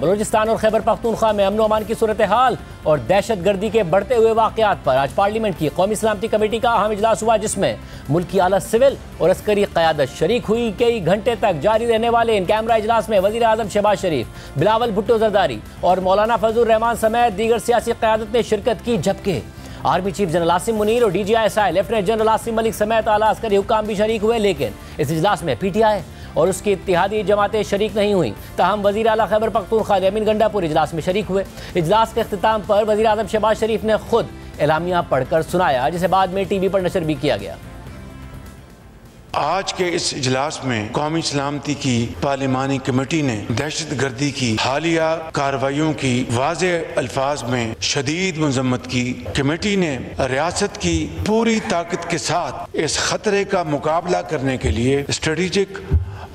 बलूचिस्तान और खैबर पख्तूनख्वा में अमन अमान की सूरत हाल और दहशत गर्दी के बढ़ते हुए वाक़यात पर आज पार्लियामेंट की कौमी सलामती कमेटी का अहम इजलास हुआ, जिसमें मुल्क की आला सिविल और अस्करी क़यादत शरीक हुई। कई घंटे तक जारी रहने वाले इन कैमरा इजलास में वज़ीर आज़म शहबाज शरीफ, बिलावल भुट्टो जरदारी और मौलाना फजलुर रहमान समेत दीगर सियासी क़यादत ने शिरकत की, जबकि army chief general Asim Munir और DGI lieutenant general Asim Malik समेत आला अस्करी हुक्काम भी शरीक हुए। लेकिन इस इजलास में PTI और उसकी इत्तेहादी जमातें शरीक नहीं हुई। ताहम वज़ीर आला खैबर पख्तूनख्वा अमीन गंडापुर इजलास में शरीक हुए। इजलास के अख्तिताम पर वज़ीर आज़म शहबाज शरीफ ने खुद एलामिया पढ़कर सुनाया, जिसे बाद में TV पर नशर भी किया गया। आज के इस इजलास में कौमी सलामती की पार्लिमानी कमेटी ने दहशत गर्दी की हालिया कार्रवाइयों की वाज़ेह अल्फाज में शदीद मजम्मत की। कमेटी ने रियासत की पूरी ताकत के साथ इस खतरे का मुकाबला करने के लिए स्ट्रेटेजिक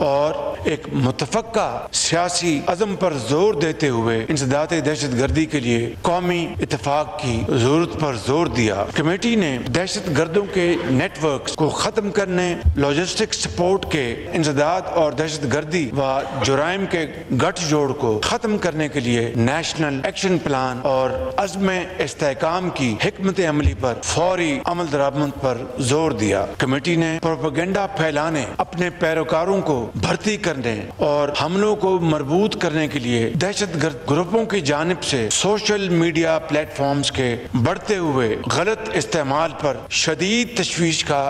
और एक मुतफ़क्का सियासी अज़म पर जोर देते हुए इंसदाद दहशत गर्दी के लिए कौमी इत्तेफाक की जरूरत पर जोर दिया। कमेटी ने दहशत गर्दों के नेटवर्क को ख़त्म करने, लॉजिस्टिक सपोर्ट के इंसदाद और दहशत गर्दी व जुराइम के गठजोड़ को ख़त्म करने के लिए नेशनल एक्शन प्लान और अज़्म इस्तेहकाम की हिकमत अमली पर फौरी अमल दरामद पर जोर दिया। कमेटी ने प्रोपेगेंडा फैलाने, अपने पैरोकारों को भर्ती करने और हमलों को मजबूत करने के लिए दहशतगर्द ग्रुपों की जानिब से सोशल मीडिया प्लेटफॉर्म्स के बढ़ते हुए गलत इस्तेमाल पर शदीद तशवीश का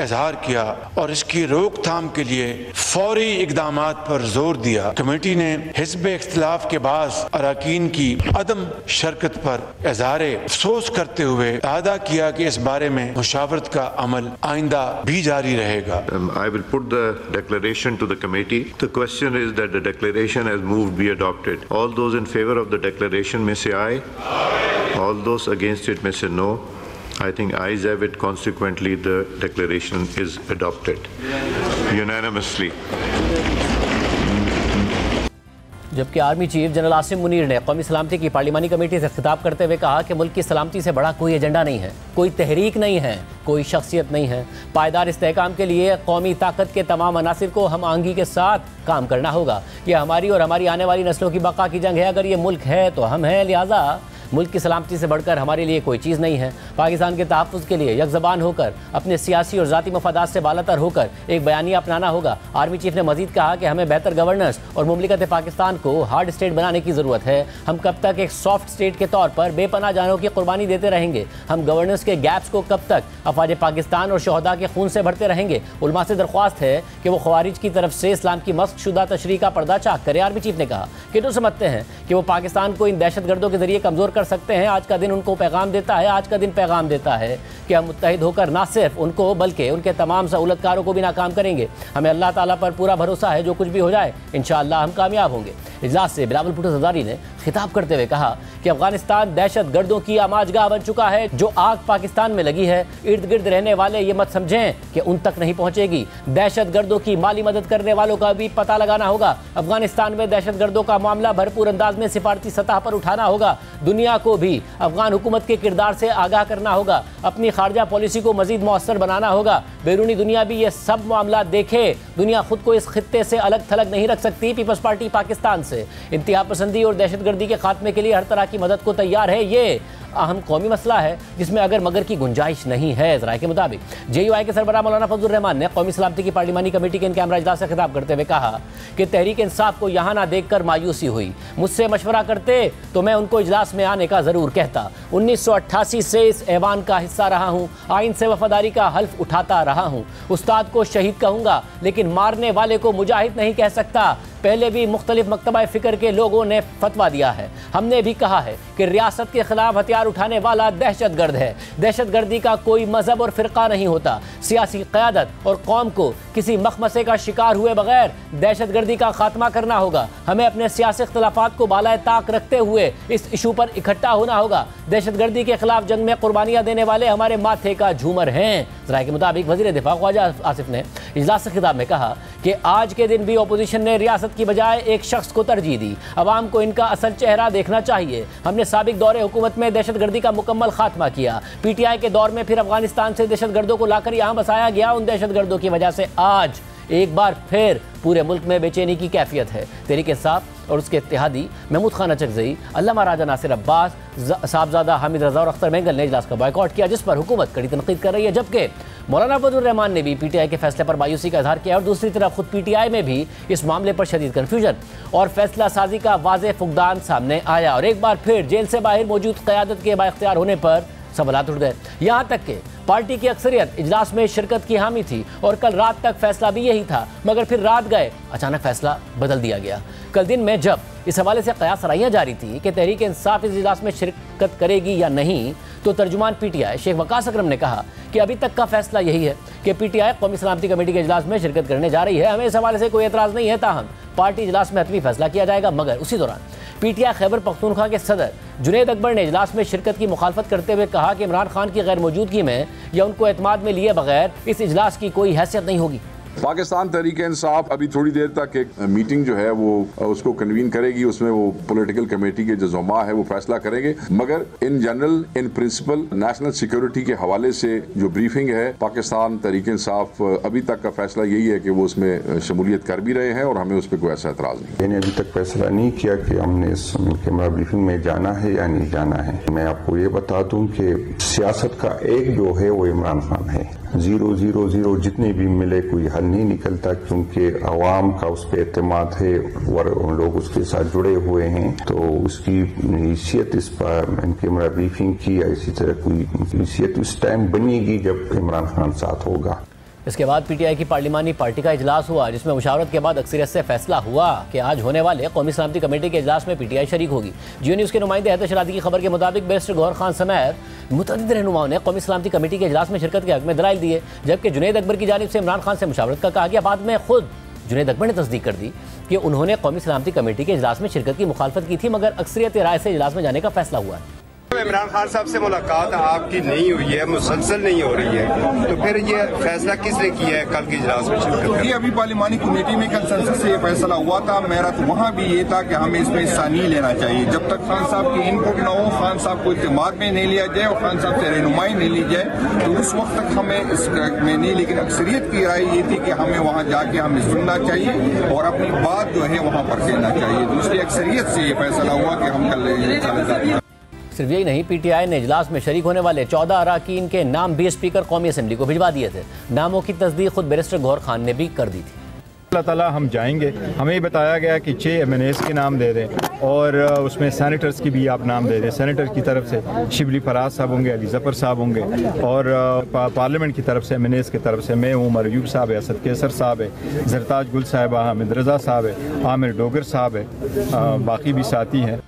इजहार किया और इसकी रोकथाम के लिए फौरी इकदामात पर जोर दिया। कमेटी ने हिज़्ब इख्तिलाफ के बाज़ अरकान की अदम शिरकत पर इजहार अफसोस करते हुए अदा किया कि इस बारे में मुशावरत का अमल आइंदा भी जारी रहेगा। I will put the declaration to the committee. The question is that the declaration as moved be adopted. All those in favor of the declaration may say aye. All those against it may say no. I think ayes have it. Consequently, the declaration is adopted unanimously. जबकि army chief general Asim Munir ने कौमी सलामती की पार्लिमानी committee से खिताब करते हुए कहा कि मुल्क की सलामती से बड़ा कोई एजेंडा नहीं है, कोई तहरीक नहीं है, कोई शख्सियत नहीं है। पायदार इस्तेहकाम के लिए कौमी ताकत के तमाम अनासिर को हम आंगी के साथ काम करना होगा। यह हमारी और हमारी आने वाली नस्लों की बका की जंग है। अगर ये मुल्क है तो हम हैं, लिहाजा मुल्क की सलामती से बढ़कर हमारे लिए कोई चीज़ नहीं है। पाकिस्तान के तहफ़्फ़ुज़ के लिए यकज़बान होकर, अपने सियासी और ज़ाती मफादात से बालातर होकर एक बयानिया अपनाना होगा। आर्मी चीफ ने मज़ीद कहा कि हमें बेहतर गवर्नेंस और मुमलिकत पाकिस्तान को हार्ड स्टेट बनाने की ज़रूरत है। हम कब तक एक सॉफ्ट स्टेट के तौर पर बेपनाह जानों की कुर्बानी देते रहेंगे? हम गवर्नेंस के गैप्स को कब तक अफवाज पाकिस्तान और शहदा के खून से भरते रहेंगे? उलमा से दरख्वास्त है कि वो ख़वारिज की तरफ से इस्लाम की मस्क शुदा तशरीह का पर्दा चाक करे। आर्मी चीफ ने कहा कि जो समझते हैं कि वो पाकिस्तान को इन दहशत गर्दों के जरिए कमज़ोर कर सकते हैं, आज का दिन उनको पैगाम देता है। आज का दिन पैगाम देता है कि हम मुत्तहिद होकर ना सिर्फ उनको बल्कि उनके तमाम सहूलतकारों को भी नाकाम करेंगे। हमें अल्लाह ताला पर पूरा भरोसा है, जो कुछ भी हो जाए इंशाअल्लाह हम कामयाब होंगे। इजलास से बिलावल भुट्टो जरदारी ने खिताब करते हुए कहा कि अफगानिस्तान दहशत गर्दों की आमाजगाह बन चुका है। जो आग पाकिस्तान में लगी है, इर्द गिर्द रहने वाले ये मत समझें कि उन तक नहीं पहुंचेगी। दहशत गर्दों की माली मदद करने वालों का भी पता लगाना होगा। अफगानिस्तान में दहशत गर्दों का मामला भरपूर अंदाज में सिफारती सतह पर उठाना होगा। दुनिया को भी अफगान हुकूमत के किरदार से आगाह करना होगा। अपनी खारजा पॉलिसी को मजीद मौसर बनाना होगा। बैरूनी दुनिया भी ये सब मामला देखे। दुनिया खुद को इस खित्ते से अलग थलग नहीं रख सकती। पीपल्स पार्टी पाकिस्तान से इंतहा पसंदी और दहशतगर्दी के खात्मे के लिए हर तरह की मदद को तैयार है। ये अहम कौमी मसला है जिसमें अगर मगर की गुंजाइश नहीं है। ज़राए के मुताबिक JUI के सरबराह मौलाना फजलुर रहमान ने कौमी सलामती की पार्लिमानी कमेटी के इन कैमरा इजलास से खिताब करते हुए कहा कि तहरीक इंसाफ को यहाँ ना देखकर मायूसी हुई। मुझसे मशवरा करते तो मैं उनको इजलास में आने का ज़रूर कहता। 1988 से इस ऐवान का हिस्सा रहा हूँ, आइन से वफादारी का हल्फ उठाता रहा हूँ। उस्ताद को शहीद कहूँगा लेकिन मारने वाले को मुजाहिद नहीं कह सकता। पहले भी मुख्तलिफ मकतबा फ़िक्र के लोगों ने फतवा दिया है। हमने भी कहा है कि रियासत के खिलाफ हथियार उठाने वाला दहशत गर्द है। दहशत गर्दी का कोई मजहब और फ़िरका नहीं होता। सियासी क़यादत और कौम को किसी मखमसे का शिकार हुए बगैर दहशत गर्दी का खात्मा करना होगा। हमें अपने सियासी इख्तलाफात को बालाए ताक रखते हुए इस इशू पर इकट्ठा होना होगा। दहशत गर्दी के खिलाफ जंग में कुर्बानियाँ देने वाले हमारे माथे का झूमर हैं। ज़राए के मुताबिक वज़ीर दिफा ख्वाजा आसिफ ने इजलास से खिताब में कहा कि आज के दिन भी अपोजिशन ने रियासत की बजाय एक शख्स को तरजीह दी। अवाम को इनका असल चेहरा देखना चाहिए। हमने साबिक दौरे हुकूमत में दहशत गर्दी का मुकम्मल खात्मा किया। PTI के दौर में फिर अफगानिस्तान से दहशत गर्दों को लाकर यहाँ बसाया गया। उन दहशत गर्दों की वजह से आज एक बार फिर पूरे मुल्क में बेचैनी की कैफियत है। तहरीक इंसाफ और उसके इत्तेहादी महमूद खान अचकज़ई, अल्लामा राजा नासिर अब्बास, साहबजादा हामिद रजा और अख्तर मेंगल ने इजलास का बॉयकॉट किया, जिस पर हुकूमत कड़ी तनकीद कर रही है। जबकि मौलाना फजलुर रहमान ने भी पीटीआई के फैसले पर मायूसी का इजहार किया और दूसरी तरफ खुद पीटीआई में भी इस मामले पर शदीद कन्फ्यूजन और फैसला साजी का वाज़ेह फुकदान सामने आया और एक बार फिर जेल से बाहर मौजूद क़यादत के बाइख्तियार होने पर सवालात उठ गए। यहाँ तक कि पार्टी की अक्सरियत इजलास में शिरकत की हामी थी और कल रात तक फैसला भी यही था, मगर फिर रात गए अचानक फैसला बदल दिया गया। कल दिन में जब इस हवाले से कयासराइयाँ जारी थी कि तहरीक इंसाफ इस इजलास में शिरकत करेगी या नहीं, तो तर्जुमान पीटीआई शेख वकास अकरम ने कहा कि अभी तक का फैसला यही है कि पीटीआई कौमी सलामती कमेटी के इजलास में शिरकत करने जा रही है। हमें इस हवाले से कोई एतराज़ नहीं है, ताहम पार्टी इजलास में हतमी फैसला किया जाएगा। मगर उसी दौरान पीटीआई खैबर पख्तूनख्वा के सदर जुनैद अकबर ने इजलास में शिरकत की मुखालफत करते हुए कहा कि इमरान खान की गैर मौजूदगी में या उनको एतमाद में लिए बगैर इस इजलास की कोई हैसियत नहीं होगी। पाकिस्तान तहरीक इंसाफ अभी थोड़ी देर तक एक मीटिंग जो है वो उसको कन्वीन करेगी, उसमें वो पॉलिटिकल कमेटी के जो ज़ुमा है वो फैसला करेंगे। मगर in general in principle national security के हवाले से जो ब्रीफिंग है, पाकिस्तान तहरीक इंसाफ अभी तक का फैसला यही है कि वो उसमें शमूलियत कर भी रहे हैं और हमें उस पर कोई ऐसा एतराज़ नहीं। मैंने अभी तक फैसला नहीं किया कि हमने इस कैमरा ब्रीफिंग में जाना है या नहीं जाना है। मैं आपको ये बता दूं कि सियासत का एक जो है वो इमरान खान है। 000 जितने भी मिले कोई हल नहीं निकलता, क्योंकि अवाम का उस पर एतमाद है और लोग उसके साथ जुड़े हुए हैं। तो उसकी हैसियत इस पर कैमरा ब्रीफिंग की या इसी तरह कोई हैसियत उस टाइम बनेगी जब इमरान खान साथ होगा। इसके बाद पीटीआई की पार्लिमानी पार्टी का इजलास हुआ, जिसमें मुशावरत के बाद अक्सरियत से फैसला हुआ कि आज होने वाले कौमी सलामती कमेटी के इजलास में पीटीआई शरीक होगी। जियो न्यूज़ के नुमाइंदे हैदर शरादी की खबर के मुताबिक बैरिस्टर गौहर खान समेत मुतअद्दिद रहनुमाओं ने कौमी सलामती कमेटी के इजलास में शिरकत के हक में दलाइल दिए, जबकि जुनैद अकबर की जानिब से इमरान खान से मुशावरत का कहा गया। बाद में खुद जुनैद अकबर ने तस्दीक कर दी कि उन्होंने कौमी सलामती कमेटी के इजलास में शिरकत की मुखालफत की थी, मगर अक्सरियत राय से इजलास में जाने का फैसला हुआ है। इमरान खान साहब से मुलाकात आपकी नहीं हुई है, मुसलसल नहीं हो रही है, तो फिर ये फैसला किसने किया है कल की इजलास में शिरकत करने? ये अभी पार्लिमानी कमेटी में कंसेंसस से ये फैसला हुआ था। मेरा तो वहाँ भी ये था कि हमें इसमें हिस्सा नहीं लेना चाहिए जब तक खान साहब की इनपुट न हो, खान साहब को इत्तेमाद में नहीं लिया जाए और खान साहब से रहनुमाई नहीं ली जाए, तो उस वक्त तक हमें इसमें नहीं। लेकिन अक्सरियत की राय ये थी कि हमें वहाँ जाके हमें सुनना चाहिए और अपनी बात जो है वहाँ पर कहना चाहिए। दूसरी अक्सरियत से ये फैसला हुआ कि हम कल सिर्फ यही नहीं, पीटीआई ने इजलास में शरीक होने वाले 14 अराकीन के नाम भी स्पीकर कौमी असम्बली को भिजवा दिए थे। नामों की तस्दीक खुद बैरिस्टर गौहर खान ने भी कर दी थी। अल्लाह ताला हम जाएंगे, हमें बताया गया कि 6 MNAs के नाम दे दें और उसमें सैनेटर्स की भी आप नाम दे दें। सैनेटर की तरफ से शिबली फराज साहब होंगे, अली जफ़र साहब होंगे और पार्लियामेंट की तरफ से MNAs की तरफ से मैं हूँ, मरयूब साहब है, असद केसर साहब है, जरताज गुल साहिबा, हामिद रजा साहब है, आमिर डोगर साहब है, बाकी भी साथी हैं।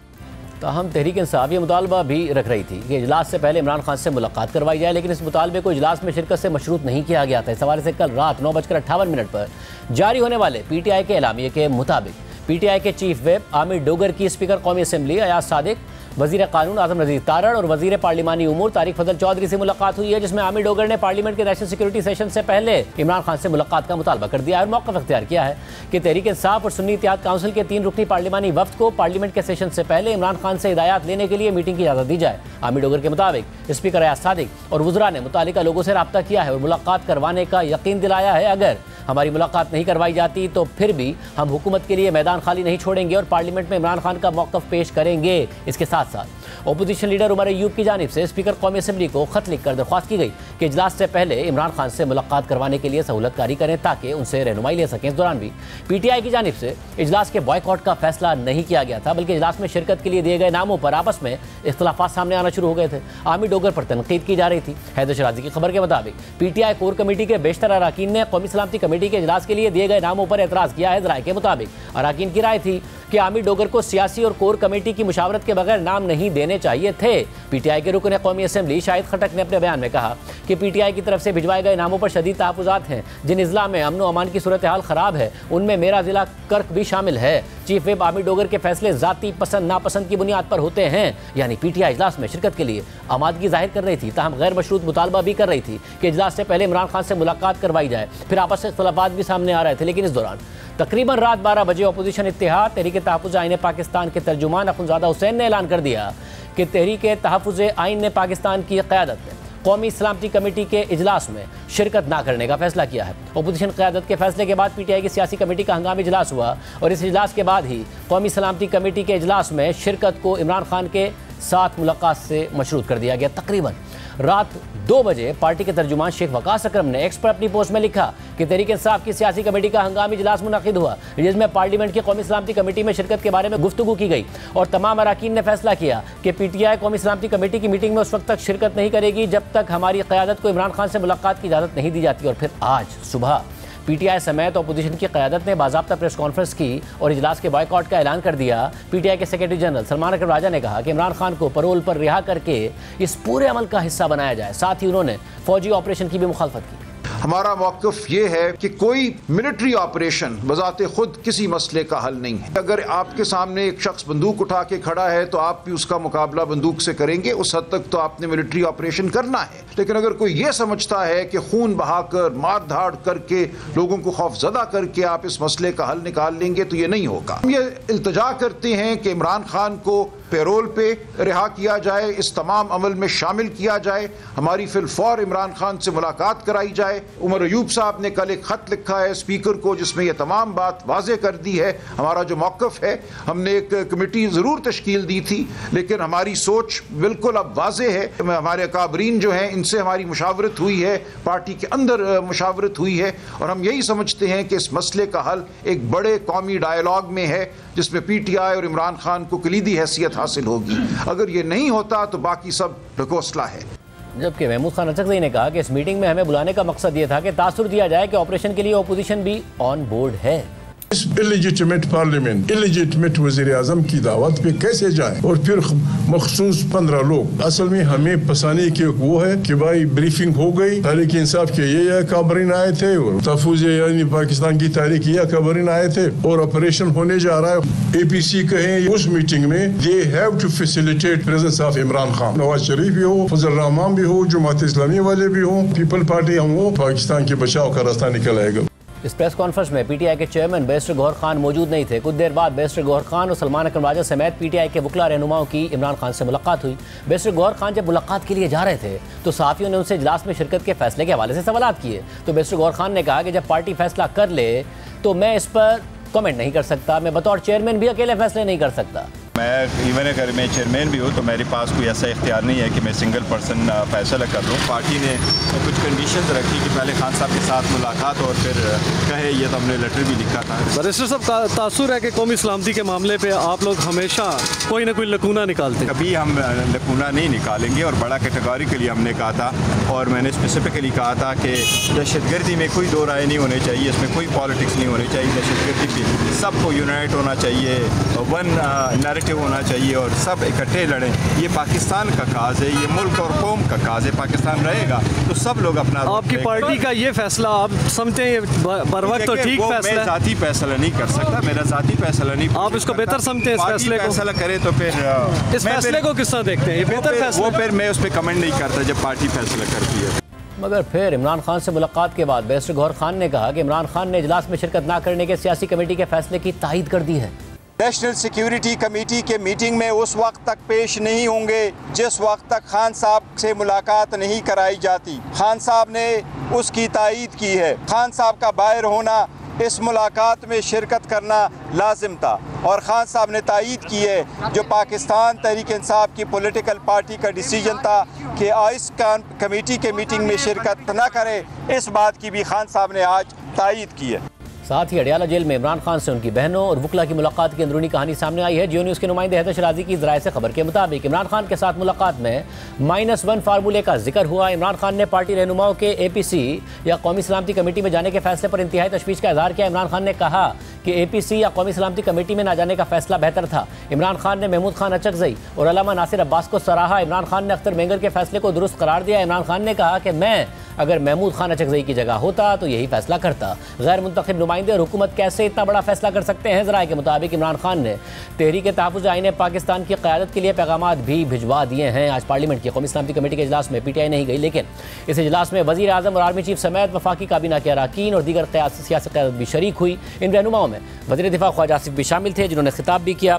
ताहम तहरीक इंसाफ ये मुतालबा भी रख रही थी कि इजलास से पहले इमरान खान से मुलाकात करवाई जाए, लेकिन इस मुतालबे को इजलास में शिरकत से मशरूत नहीं किया गया था। इस हवाले से कल रात 9:58 पर जारी होने वाले पीटीआई के एलामिये के मुताबिक पीटीआई के चीफ व्हिप आमिर डोगर की स्पीकर कौमी असम्बली अयाज सादिक, वजीर कानून आजम नज़ीर तारड़ और वजीर पार्लिमानी उमूर तारिक फजल चौधरी से मुलाकात हुई है, जिसमें आमिर डोगर ने पार्लियामेंट के नेशनल सिक्योरिटी सेशन से पहले इमरान खान से मुलाकात का मुतालबा कर दिया और मौक़िफ़ इख्तियार किया है कि तहरीक इंसाफ और सुन्नी इत्तेहाद काउंसिल के 3 रुकनी पार्लिमानी वफ्द को पार्लियामेंट के सेशन से पहले इमरान खान से हिदायत लेने के लिए मीटिंग की इजाज़त दी जाए। आमिर डोगर के मुताबिक स्पीकर अयाज सादिक और वज़रा ने मुतालिका लोगों से रब्ता किया है और मुलाकात करवाने का यकीन दिलाया है। अगर हमारी मुलाकात नहीं करवाई जाती तो फिर भी हम हुकूमत के लिए मैदान खाली नहीं छोड़ेंगे और पार्लियामेंट में इमरान खान का मौक़िफ़ पेश करेंगे। इसके साथ साथ अपोजिशन लीडर उमर अयूब की जानिब से स्पीकर कौमी असम्बली को खत लिखकर दरख्वास्त की गई कि इजलास से पहले इमरान खान से मुलाकात करवाने के लिए सहूलत कारी करें ताकि उनसे रहनुमाई ले सकें। इस दौरान भी पीटीआई की जानिब से इजलास के बॉयकॉट का फैसला नहीं किया गया था, बल्कि इजलास में शिरकत के लिए दिए गए नामों पर आपस में इख्तलाफात सामने आना शुरू हो गए थे। आमिर डोगर पर तनकीद की जा रही थी। हैदर शराजी की खबर के मुताबिक पीटीआई कोर कमेटी के बेशतर अराकीन ने कौमी सलामती कमेटी के इजलास के लिए दिए गए नामों पर एतराज़ किया है। राय के मुताबिक अराकीन की राय थी कि आमिर डोगर को सियासी और कोर कमेटी की मुशावरत के बगैर नाम नहीं देने चाहिए थे। पीटीआई के रुकन कौमी असम्बली शाहिद खटक ने अपने बयान में कहा कि पीटीआई की तरफ से भिजवाए गए नामों पर शदीद तहफ़्फ़ुज़ात हैं। जिन इज़ला में अमन व अमान की सूरत हाल ख़राब है उनमें मेरा ज़िला कर्क भी शामिल है। चीफ व्हिप आमिर डोगर के फैसले ज़ाती पसंद नापसंद की बुनियाद पर होते हैं। यानी पीटीआई इजलास में शिरकत के लिए आमादगी जाहिर कर रही थी, ताहम गैर मशरूत मुतालबा भी कर रही थी कि इजलास से पहले इमरान खान से मुलाकात करवाई जाए। फिर आपस में इख्तलाफात भी सामने आ रहे थे, लेकिन इस दौरान तकरीबन रात 12 बजे अपोजिशन इत्तेहाद तहरीक तहफ़्फ़ुज़ आईन पाकिस्तान के तर्जुमान अख़ुंज़ादा हुसैन ने ऐलान कर दिया कि तहरीक तहफ़्फ़ुज़ आईन ने पाकिस्तान की क़यादत में कौमी सलामती कमेटी के इजलास में शिरकत ना करने का फैसला किया है। अपोजिशन क़यादत के फैसले के बाद PTI की सियासी कमेटी का हंगामी इजलास हुआ और इस इजलास के बाद ही कौमी सलामती कमेटी के इजलास में शिरकत को इमरान खान के साथ मुलाकात से मशरूत कर दिया गया। तकरीबन रात 2 बजे पार्टी के तर्जुमान शेख वकास अकरम ने एक्स पर अपनी पोस्ट में लिखा कि तहरीक इंसाफ की सियासी कमेटी का हंगामी इजलास मुनक़िद हुआ, जिसमें पार्लियामेंट की कौमी सलामती कमेटी में शिरकत के बारे में गुफ्तगू की गई और तमाम अरकान ने फैसला किया कि PTI कौमी सलामती कमेटी की मीटिंग में उस वक्त तक शिरकत नहीं करेगी जब तक हमारी क़यादत को इमरान खान से मुलाकात की इजाज़त नहीं दी जाती। और फिर आज सुबह PTI समेत अपोजिशन की क़यादत ने बाज़ाब्ता प्रेस कॉन्फ्रेंस की और इजलास के बॉयकॉट का ऐलान कर दिया। PTI के सेक्रेटरी जनरल सलमान अकरम राजा ने कहा कि इमरान खान को पैरोल पर रिहा करके इस पूरे अमल का हिस्सा बनाया जाए। साथ ही उन्होंने फौजी ऑपरेशन की भी मुखालफत की। हमारा मौक़िफ़ ये है कि कोई मिलिट्री ऑपरेशन बज़ाते खुद किसी मसले का हल नहीं है। अगर आपके सामने एक शख्स बंदूक उठा के खड़ा है तो आप भी उसका मुकाबला बंदूक से करेंगे, उस हद तक तो आपने मिलिट्री ऑपरेशन करना है। लेकिन अगर कोई ये समझता है कि खून बहाकर मार धाड़ करके लोगों को खौफजदा करके आप इस मसले का हल निकाल लेंगे तो ये नहीं होगा। हम ये इल्तजा करते हैं कि इमरान खान को पैरोल पे रिहा किया जाए, इस तमाम अमल में शामिल किया जाए, हमारी फिलफौर इमरान खान से मुलाकात कराई जाए। उमर अयूब साहब ने कल एक खत लिखा है स्पीकर को जिसमें यह तमाम बात वाज़े कर दी है। हमारा जो मौक़िफ़ है, हमने एक कमेटी ज़रूर तश्कील दी थी लेकिन हमारी सोच बिल्कुल अब वाज़े है। हमारे अकाबरीन जो हैं इनसे हमारी मुशावरत हुई है, पार्टी के अंदर मुशावरत हुई है और हम यही समझते हैं कि इस मसले का हल एक बड़े कौमी डायलॉग में है जिसमें PTI और इमरान खान को कलीदी हैसियत हासिल होगी। अगर ये नहीं होता तो बाकी सब ढकोसला है। जबकि महमूद खान अचकज़ई ने कहा कि इस मीटिंग में हमें बुलाने का मकसद ये था कि तासुर दिया जाए कि ऑपरेशन के लिए अपोजिशन भी ऑन बोर्ड है। इस इलीजिटिमेट पार्लियामेंट इलीजिटिमेट वज़ीर आज़म की दावत पे कैसे जाए और फिर मखसूस 15 लोग। असल में हमें फंसाने की वो है कि भाई ब्रीफिंग हो गई, तहरीक इंसाफ के ये काबरीन आए थे और तहफ़्फ़ुज़ यानी पाकिस्तान की तहरीक ये काबरीन आए थे और ऑपरेशन होने जा रहा है। APC कहें उस मीटिंग में they have to facilitate presence of Imran Khan, Nawaz Sharif भी हो, फजल रहमान भी हो, जमात इस्लामी वाले भी हो, पीपल पार्टी हम हो, पाकिस्तान के बचाव का रास्ता निकल आएगा। इस प्रेस कॉन्फ्रेंस में PTI के चेयरमैन बैरिस्टर गौहर खान मौजूद नहीं थे। कुछ देर बाद बैरिस्टर गौहर खान और सलमान अकरम राजा समेत PTI के वकला रहनुमाओं की इमरान खान से मुलाकात हुई। बैरिस्टर गौहर खान जब मुलाकात के लिए जा रहे थे तो सहाफ़ियों ने उनसे इजलास में शिरकत के फैसले के हवाले से सवाल किए तो बैरिस्टर गौहर खान ने कहा कि जब पार्टी फैसला कर ले तो मैं इस पर कमेंट नहीं कर सकता, मैं बतौर चेयरमैन भी अकेले फैसले नहीं कर सकता। मैं इवन अगर मैं चेयरमैन भी हूँ तो मेरे पास कोई ऐसा इख्तियार नहीं है कि मैं सिंगल पर्सन फैसला कर लूँ। पार्टी ने कुछ कंडीशंस रखी कि पहले खान साहब के साथ मुलाकात और फिर कहे, ये तो हमने लेटर भी लिखा था। बैरिस्टर साहब, तासुर है कि कौमी सलामती के मामले पे आप लोग हमेशा कोई ना कोई लकूना निकालते हैं। कभी हम लकूना नहीं निकालेंगे और बड़ा कैटेगोरिकली हमने कहा था और मैंने स्पेसिफिकली कहा था कि दहशतगर्दी में कोई दो राय नहीं होनी चाहिए, इसमें कोई पॉलिटिक्स नहीं होनी चाहिए। दहशतगर्दी पे सबको यूनाइट होना चाहिए, वन नैरेटिव होना चाहिए और सब इकट्ठे लड़ें। ये पाकिस्तान का काज है, ये मुल्क और कौम का काज है। पाकिस्तान रहेगा तो सब लोग अपना। आपकी पार्टी का ये फैसला आप समझते हैं बर वक्त तो ठीक फैसला? मैं ज़ाती फैसला नहीं कर सकता, मेरा ज़ाती फैसला नहीं। आप इसको बेहतर समझते हैं? इस फैसले को फैसला करे तो फिर इस फैसले को किस तरह देखते हैं? ये बेहतर फैसला? वो फिर मैं उस पर कमेंट नहीं करता जब पार्टी फैसला करती है। मगर फिर इमरान खान से मुलाकात के बाद बैरिस्टर गौहर खान ने कहा कि इमरान खान ने इजलास में शिरकत न करने के सियासी कमेटी के फैसले की तायीद कर दी है। नेशनल सिक्योरिटी कमेटी के मीटिंग में उस वक्त तक पेश नहीं होंगे जिस वक्त तक खान साहब से मुलाकात नहीं कराई जाती। खान साहब ने उसकी तायीद की है। खान साहब का बाहर होना, इस मुलाकात में शिरकत करना लाजिम था और खान साहब ने तायीद की है। जो पाकिस्तान तहरीक इंसाफ की पॉलिटिकल पार्टी का डिसीजन था कि इस कमेटी के मीटिंग में शिरकत न करे, इस बात की भी खान साहब ने आज तायीद की है। साथ ही अडियाला जेल में इमरान खान से उनकी बहनों और वकला की मुलाकात की अंदरूनी कहानी सामने आई है। जियो न्यूज़ के नुमाइंदे हैदर शराजी की ज़राए से खबर के मुताबिक इमरान खान के साथ मुलाकात में -1 फार्मूले का जिक्र हुआ। इमरान खान ने पार्टी रहनुमाओं के APC या कौमी सलामती कमेटी में जाने के फैसले पर इंतहाई तशवीश का इजहार किया। इमरान खान ने कहा कि APC या कौमी सलामती कमेटी में न जाने का फैसला बेहतर था। इमरान खान ने महमूद खान अचकज़ई और अल्लामा नासिर अब्बास को सराहा। इमरान खान ने अख्तर मेंगर के फैसले को दुरुस्त करार दिया। इमरान खान ने कहा कि मैं अगर महमूद खान अचकज़ई की जगह होता तो यही फैसला करता। गैर मुंतखब नुमाइंदे और हुकूमत कैसे इतना बड़ा फैसला कर सकते हैं? ज़राए के मुताबिक इमरान खान ने तहरीक तहफ़्फ़ुज़ आईन पाकिस्तान की क़यादत के लिए पैगामात भी भिजवा दिए हैं। आज पार्लियामेंट की कौमी सलामती कमेटी के इजलास में PTI नहीं गई, लेकिन इस इजलास में वज़ीर आज़म और आर्मी चीफ समेत वफाकी काबीना के अरकान और दीगर सियासी क़यादत भी शरीक हुई। इन रहनुमाओं में वज़ीर दिफा ख्वाजा आसिफ भी शामिल थे जिन्होंने खिताब भी किया।